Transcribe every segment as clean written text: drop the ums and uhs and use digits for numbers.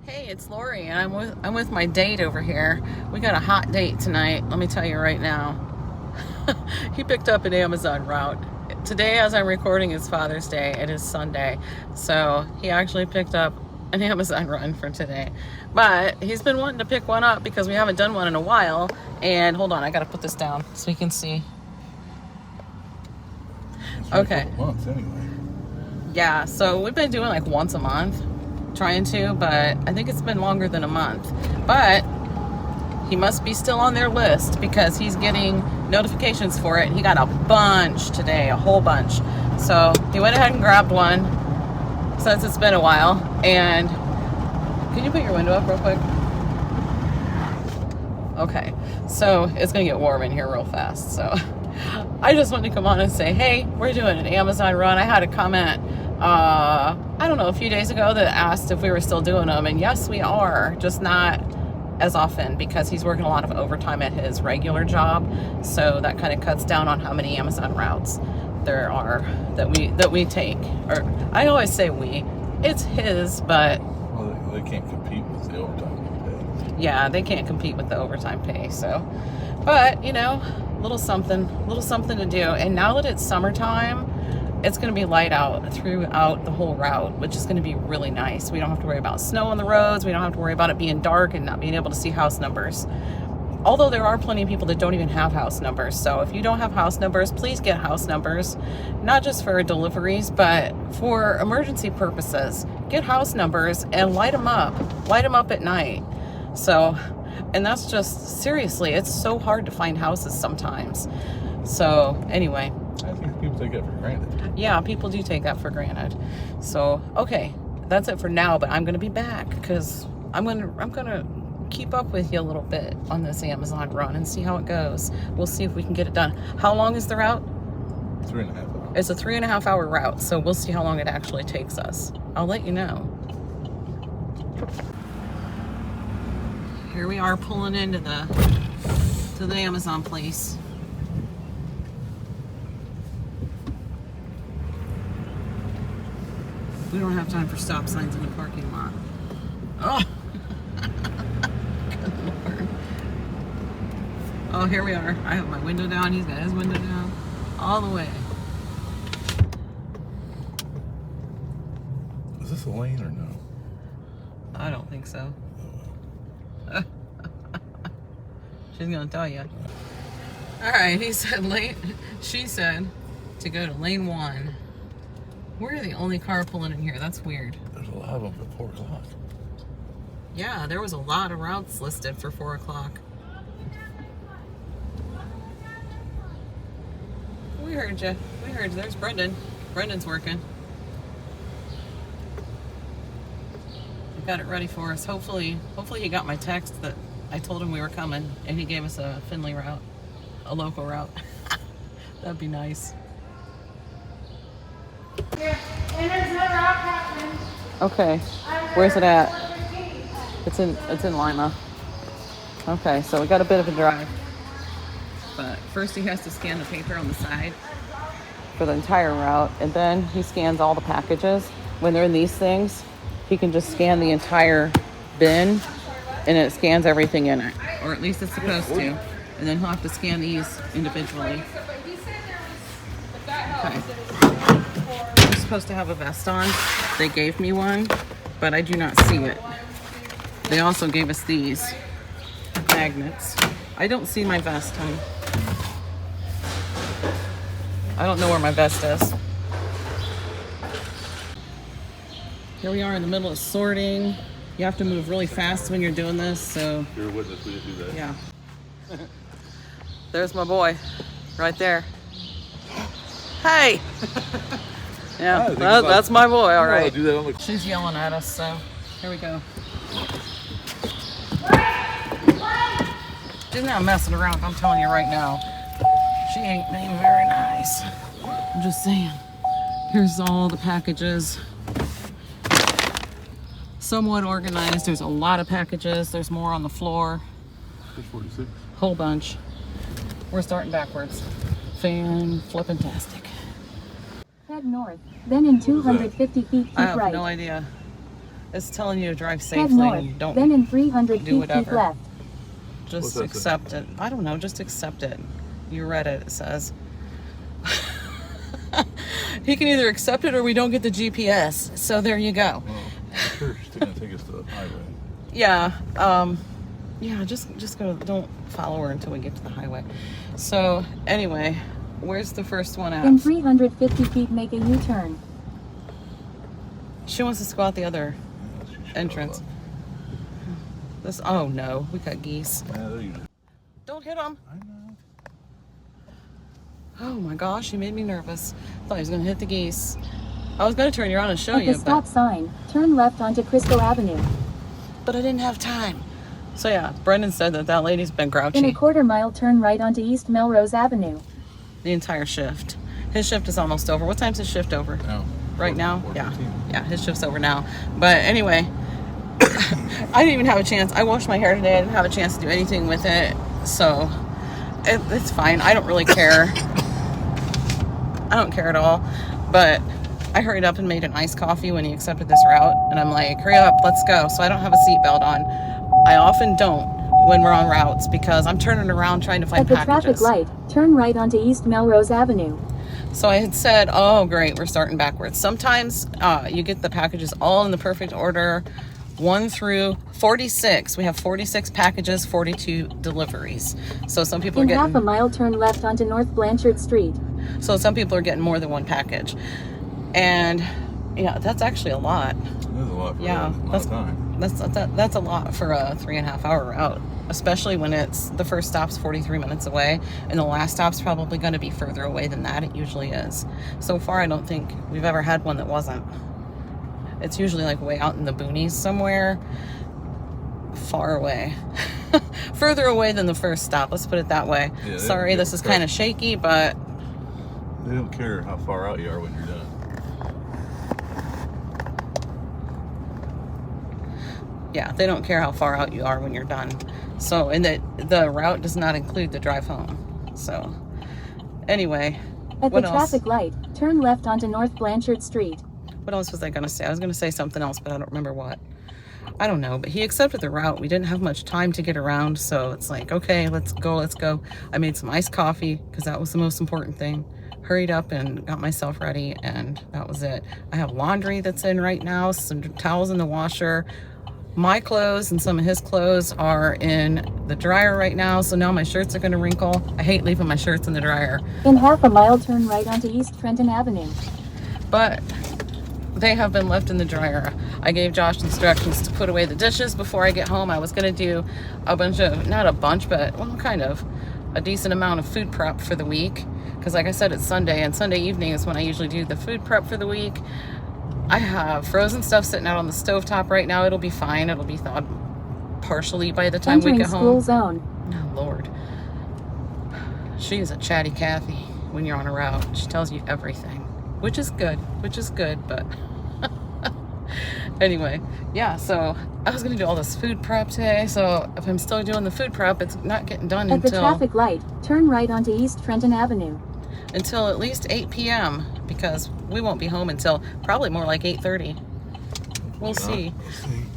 Hey, it's Lori, and I'm with my date over here. We got a hot date tonight. Let me tell you right now. He picked up an Amazon route. Today, as I'm recording, is Father's Day. It is Sunday, so he actually picked up an Amazon run for today. But he's been wanting to pick one up because we haven't done one in a while. And hold on, I gotta put this down so we can see. Okay. Months anyway. Yeah, so we've been doing like once a month. Trying to, but I think it's been longer than a month. But he must be still on their list because he's getting notifications for it. He got a bunch today, a whole bunch. So he went ahead and grabbed one since it's been a while. And can you put your window up real quick? Okay, so it's gonna get warm in here real fast. So I just wanted to come on and say, hey, we're doing an Amazon run. I had a comment I don't know, a few days ago that asked if we were still doing them, and yes, we are, just not as often because he's working a lot of overtime at his regular job, so that kind of cuts down on how many Amazon routes there are that we take. Or I always say we, it's his, but well, they can't compete with the overtime pay. Yeah, they can't compete with the overtime pay. So, but you know, little something to do. And now that it's summertime, it's going to be light out throughout the whole route, which is going to be really nice. We don't have to worry about snow on the roads. We don't have to worry about it being dark and not being able to see house numbers. Although there are plenty of people that don't even have house numbers. So if you don't have house numbers, please get house numbers, not just for deliveries, but for emergency purposes. Get house numbers and light them up at night. So, and that's just, seriously, it's so hard to find houses sometimes. So anyway. I think people take that for granted. Yeah, people do take that for granted. So, okay, that's it for now, but I'm going to be back because I'm going to keep up with you a little bit on this Amazon run and see how it goes. We'll see if we can get it done. How long is the route? 3.5 hours. It's a 3.5 hour route, so we'll see how long it actually takes us. I'll let you know. Here we are pulling into the Amazon place. We don't have time for stop signs in the parking lot. Oh! Good Lord. Oh, here we are. I have my window down. He's got his window down. All the way. Is this a lane or no? I don't think so. She's gonna tell you. Alright, he said she said to go to lane 1. We're the only car pulling in here. That's weird. There's a lot of them at 4 o'clock. Yeah, there was a lot of routes listed for 4 o'clock. We heard you. There's Brendan. Brendan's working. He got it ready for us. Hopefully he got my text that I told him we were coming, and he gave us a Findlay route, a local route. That'd be nice. Yeah, and there's another route happening. Okay, where's it at? It's in Lima. Okay, so we got a bit of a drive. But first he has to scan the paper on the side for the entire route, and then he scans all the packages. When they're in these things, he can just scan the entire bin, and it scans everything in it. Or at least it's supposed to. And then he'll have to scan these individually. Okay. I'm supposed to have a vest on. They gave me one, but I do not see it. They also gave us these magnets. I don't see my vest, honey. I don't know where my vest is. Here we are in the middle of sorting. You have to move really fast when you're doing this, so. You're a witness, we didn't do that. Yeah. There's my boy, right there. Hey! Yeah, that's my boy, all right. Do that on the... She's yelling at us, so here we go. She's not messing around, I'm telling you right now. She ain't being very nice. I'm just saying. Here's all the packages. Somewhat organized. There's a lot of packages. There's more on the floor. 46. Whole bunch. We're starting backwards. Fan-flippin-tastic. Head north, then in 250 feet keep I have right. no idea. It's telling you to drive Head safely north, and don't then in 300 do feet keep whatever. left. Just What's that say? accept it. I don't know, just accept it. You read it, it says. He can either accept it or we don't get the GPS. So there you go. Well, I'm sure she's still gonna take us to the highway. Yeah, yeah, just go, don't follow her until we get to the highway. So anyway, where's the first one In at? 350 feet make a U-turn. She wants us to go out the other Yeah, she should entrance. have This, oh no, we got geese. left. Yeah, they're usually. Don't hit them. I know. Oh my gosh, he made me nervous. Thought he was gonna hit the geese. I was gonna turn you around and show At the you, stop but sign, turn left onto Crisco Avenue. I didn't have time. So yeah, Brendan said that lady's been In a grouchy quarter mile, turn right onto East Melrose Avenue. the entire shift. His shift is almost over. What time's his shift over? No. Right now? 4:15. Yeah. Yeah, his shift's over now. But anyway, I didn't even have a chance. I washed my hair today. I didn't have a chance to do anything with it. So it's fine. I don't really care. I don't care at all. But I hurried up and made an iced coffee when he accepted this route. And I'm like, hurry up, let's go. So I don't have a seatbelt on. I often don't when we're on routes because I'm turning around trying to find At the packages. traffic light, turn right onto East Melrose Avenue. So I had said, oh great, we're starting backwards. Sometimes you get the packages all in the perfect order, 1 through 46. We have 46 packages, 42 deliveries. So some people are In half a getting, mile, turn left onto North Blanchard Street. so some people are getting more than one package. And yeah, that's actually a lot. That's a lot for Yeah, a lot that's of time. that's a lot for a 3.5 hour route, especially when it's the first stop's 43 minutes away and the last stop's probably going to be further away than that. It usually is. So far, I don't think we've ever had one that wasn't. It's usually like way out in the boonies somewhere, far away, further away than the first stop. Let's put it that way. Yeah, they Sorry, don't this give is a kind crap. of shaky, but They don't care how far out you are when you're done. yeah, they don't care how far out you are when you're done. So, and the route does not include the drive home. So, anyway, At what the else? traffic light, turn left onto North Blanchard Street. What else was I going to say? I was going to say something else, but I don't remember what. I don't know, but he accepted the route. We didn't have much time to get around, so it's like, okay, let's go, let's go. I made some iced coffee because that was the most important thing. Hurried up and got myself ready, and that was it. I have laundry that's in right now, some towels in the washer. My clothes and some of his clothes are in the dryer right now, so now my shirts are going to wrinkle. I hate leaving my shirts in the dryer, In half a mile, turn right onto East Trenton Avenue. but they have been left in the dryer. I gave Josh instructions to put away the dishes before I get home. I was going to do a bunch of, not a bunch, but well, kind of a decent amount of food prep for the week. Because like I said, it's Sunday, and Sunday evening is when I usually do the food prep for the week. I have frozen stuff sitting out on the stovetop right now. It'll be fine. It'll be thawed partially by the time we Entering get school home. zone. Oh, Lord. She is a chatty Cathy when you're on a route. She tells you everything, which is good, but anyway, yeah, so I was going to do all this food prep today, so if I'm still doing the food prep, it's not getting done At the until traffic light, turn right onto East Trenton Avenue. at least 8 p.m. because we won't be home until probably more like 8:30. We'll see.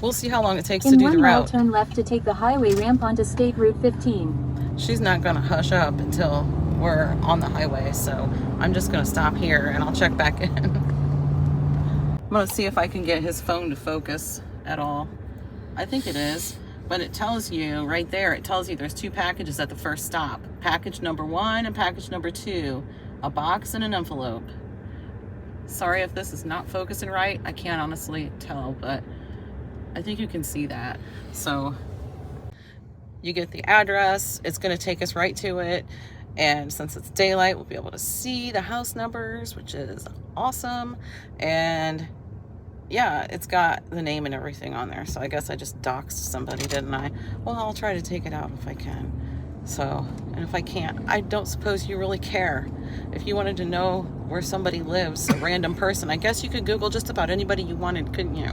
We'll see how long it takes to In do 1 the mile, route. turn left to take the highway ramp onto State Route 15. She's not gonna hush up until we're on the highway, so I'm just gonna stop here and I'll check back in. I'm gonna see if I can get his phone to focus at all. I think it is, but it tells you right there, it tells you there's 2 packages at the first stop. Package number 1 and package number 2, a box and an envelope. Sorry if this is not focusing right. I can't honestly tell, but I think you can see that. So you get the address, it's going to take us right to it, and since it's daylight, we'll be able to see the house numbers, which is awesome. And yeah, it's got the name and everything on there, so I guess I just doxed somebody, didn't I? Well, I'll try to take it out if I can. So, and if I can't, I don't suppose you really care. If you wanted to know where somebody lives, a random person, I guess you could Google just about anybody you wanted, couldn't you?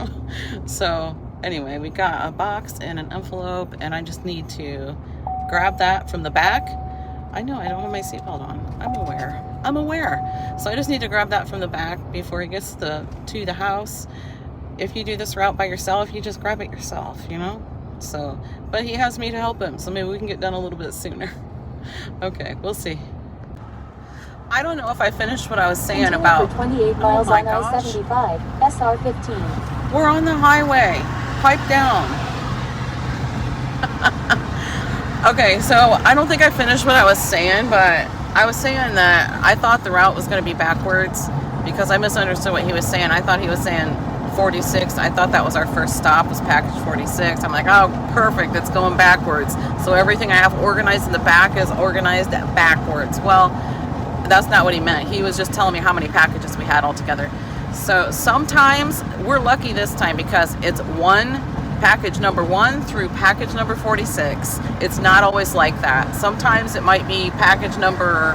So anyway, we got a box and an envelope, and I just need to grab that from the back. I know I don't have my seatbelt on. I'm aware. So I just need to grab that from the back before he gets to the house. if you do this route by yourself, you just grab it yourself, you know? So, but he has me to help him, so maybe we can get done a little bit sooner. Okay, we'll see. I don't know if I finished what I was saying about... For 28 miles oh my on gosh. I-75, SR 15. We're on the highway. Pipe down. Okay, so I don't think I finished what I was saying, but I was saying that I thought the route was going to be backwards because I misunderstood what he was saying. I thought he was saying 46. I thought that was our first stop, was package 46. I'm like, oh, perfect. It's going backwards. So everything I have organized in the back is organized backwards. Well, that's not what he meant. He was just telling me how many packages we had altogether. So sometimes we're lucky this time because it's package number 1 through package number 46. It's not always like that. Sometimes it might be package number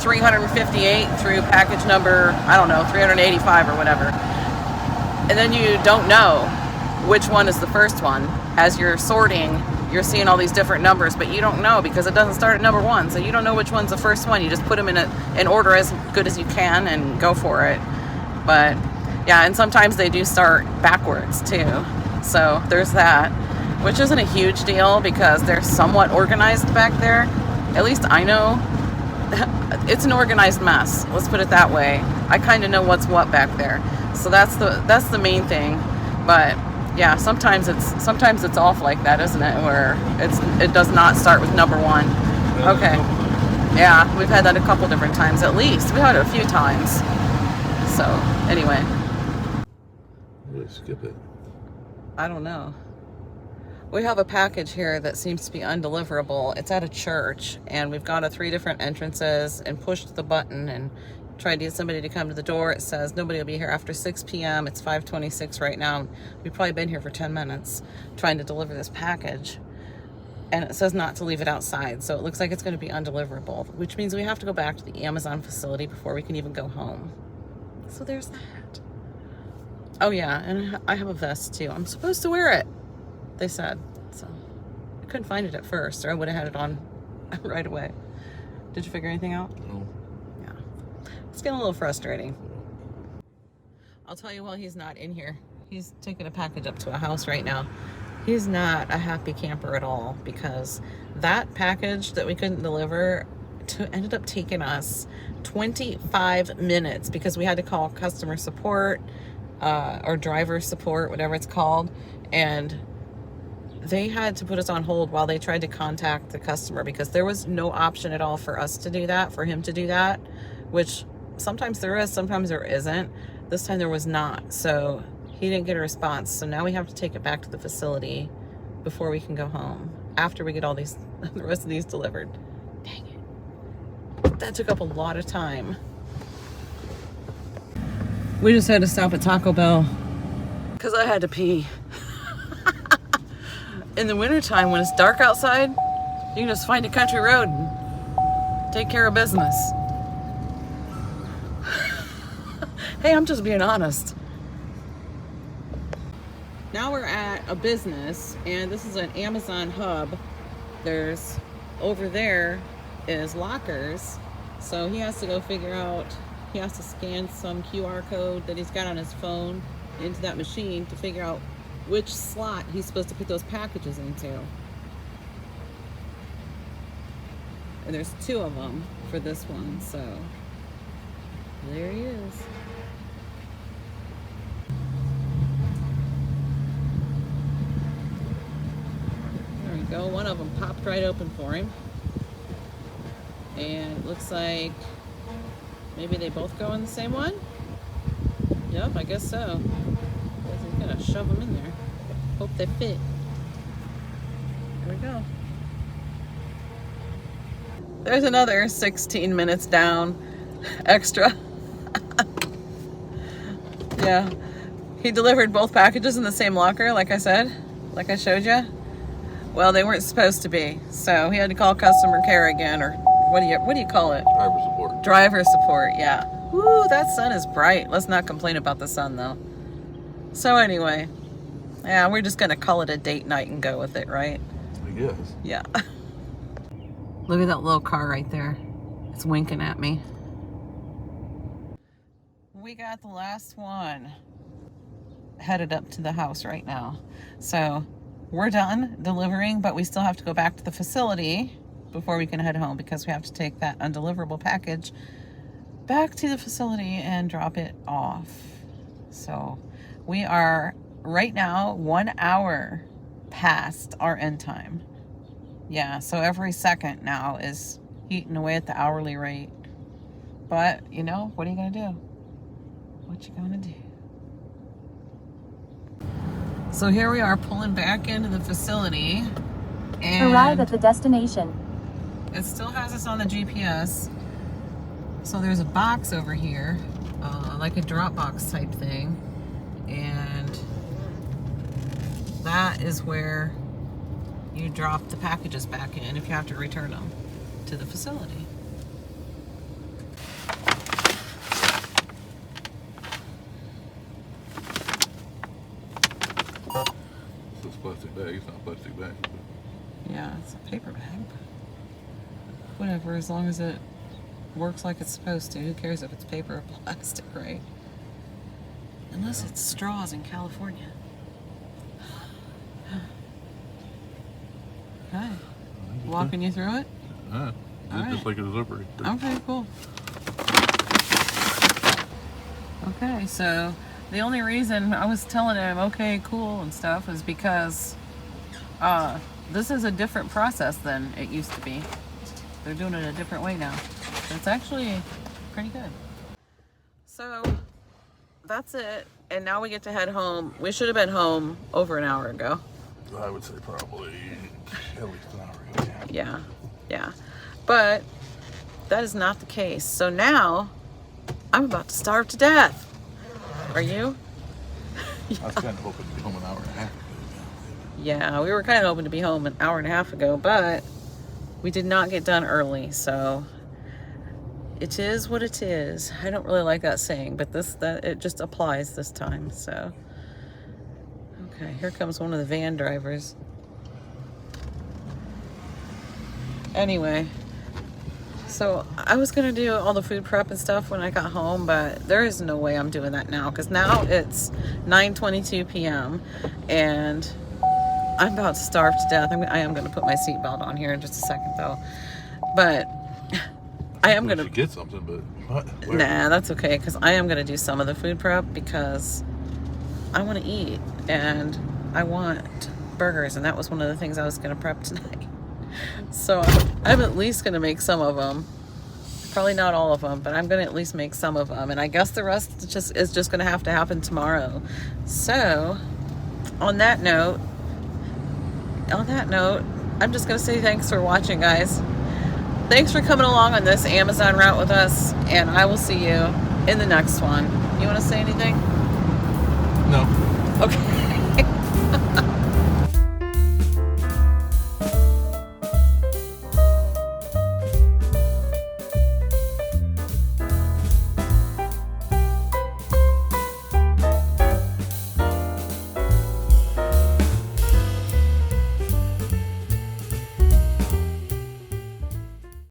358 through package number, I don't know, 385 or whatever. And then you don't know which one is the first one. As you're sorting, you're seeing all these different numbers, but you don't know because it doesn't start at number 1. So you don't know which one's the first one. You just put them in order as good as you can and go for it. But yeah, and sometimes they do start backwards too. So there's that, which isn't a huge deal because they're somewhat organized back there. At least I know. It's an organized mess. Let's put it that way. I kind of know what's what back there. So that's the main thing. But yeah, sometimes it's off like that, isn't it? Where it does not start with number 1. Okay. Yeah, we've had that a couple different times at least. We've had it a few times. So anyway. Let's skip it. I don't know. We have a package here that seems to be undeliverable. It's at a church, and we've gone to 3 different entrances and pushed the button and tried to get somebody to come to the door. It says nobody will be here after 6 p.m. It's 5:26 right now. We've probably been here for 10 minutes trying to deliver this package. And it says not to leave it outside, so it looks like it's going to be undeliverable, which means we have to go back to the Amazon facility before we can even go home. So there's that. Oh yeah, and I have a vest too. I'm supposed to wear it, they said. So I couldn't find it at first, or I would have had it on right away. Did you figure anything out? No. Yeah. It's getting a little frustrating. I'll tell you while he's not in here. He's taking a package up to a house right now. He's not a happy camper at all because that package that we couldn't deliver ended up taking us 25 minutes because we had to call customer support or driver support, whatever it's called, and they had to put us on hold while they tried to contact the customer because there was no option at all for us to do that, for him to do that, which sometimes there is, sometimes there isn't. This time there was not, so he didn't get a response. So now we have to take it back to the facility before we can go home after we get all these, the rest of these delivered. Dang it. That took up a lot of time. We just had to stop at Taco Bell because I had to pee. In the wintertime, when it's dark outside, you can just find a country road and take care of business. Hey, I'm just being honest. Now we're at a business, and this is an Amazon hub. There's, over there is lockers. So he has to go figure out, he has to scan some QR code that he's got on his phone into that machine to figure out which slot he's supposed to put those packages into. And there's 2 of them for this one, so there he is. There we go. One of them popped right open for him. And it looks like maybe they both go in the same one? Yep, I guess so. Guess he's gonna shove them in there. Hope they fit. There we go. There's another 16 minutes down extra. Yeah. He delivered both packages in the same locker, like I said, like I showed you. Well, they weren't supposed to be, so he had to call customer care again, or what do you call it? Driver support. Driver support, yeah. Woo, that sun is bright. Let's not complain about the sun, though. So anyway, yeah, we're just gonna call it a date night and go with it, right? I guess. Yeah. Look at that little car right there. It's winking at me. We got the last one. headed up to the house right now. So we're done delivering, but we still have to go back to the facility before we can head home because we have to take that undeliverable package back to the facility and drop it off. So we are right now 1 hour past our end time. Yeah, so every second now is eating away at the hourly rate. But, you know, what are you going to do? What you going to do? So here we are pulling back into the facility. And Arrive at the destination. it still has us on the GPS. So there's a box over here, like a drop box type thing. And that is where you drop the packages back in if you have to return them to the facility. It's a plastic bag. It's not a plastic bag. Yeah, it's a paper bag. Whatever, as long as it works like it's supposed to. Who cares if it's paper or plastic, right? Unless it's straws in California. Okay. Walking you through it? Yeah. Just like a delivery. Okay, cool. Okay, so the only reason I was telling him, okay, cool and stuff, is because this is a different process than it used to be. They're doing it a different way now. It's actually pretty good. So that's it. And now we get to head home. We should have been home over an hour ago. I would say probably at least an hour ago. Yeah. But that is not the case. So now I'm about to starve to death. Are you? I was kind of hoping to be home an hour and a half ago. Yeah, we were kind of hoping to be home an hour and a half ago, but we did not get done early, so it is what it is. I don't really like that saying, but it just applies this time. So okay, here comes one of the van drivers. Anyway, so I was gonna do all the food prep and stuff when I got home, but there is no way I'm doing that now because now it's 9:22 p.m. and I'm about to starve to death. I am going to put my seatbelt on here in just a second, though. But I am going to get something, but what? Nah, that's okay, because I am going to do some of the food prep because I want to eat and I want burgers, and that was one of the things I was going to prep tonight. So I'm at least going to make some of them. Probably not all of them, but I'm going to at least make some of them, and I guess the rest is just going to have to happen tomorrow. So on that note, I'm just going to say thanks for watching, guys. Thanks for coming along on this Amazon route with us, and I will see you in the next one. You want to say anything? No. Okay.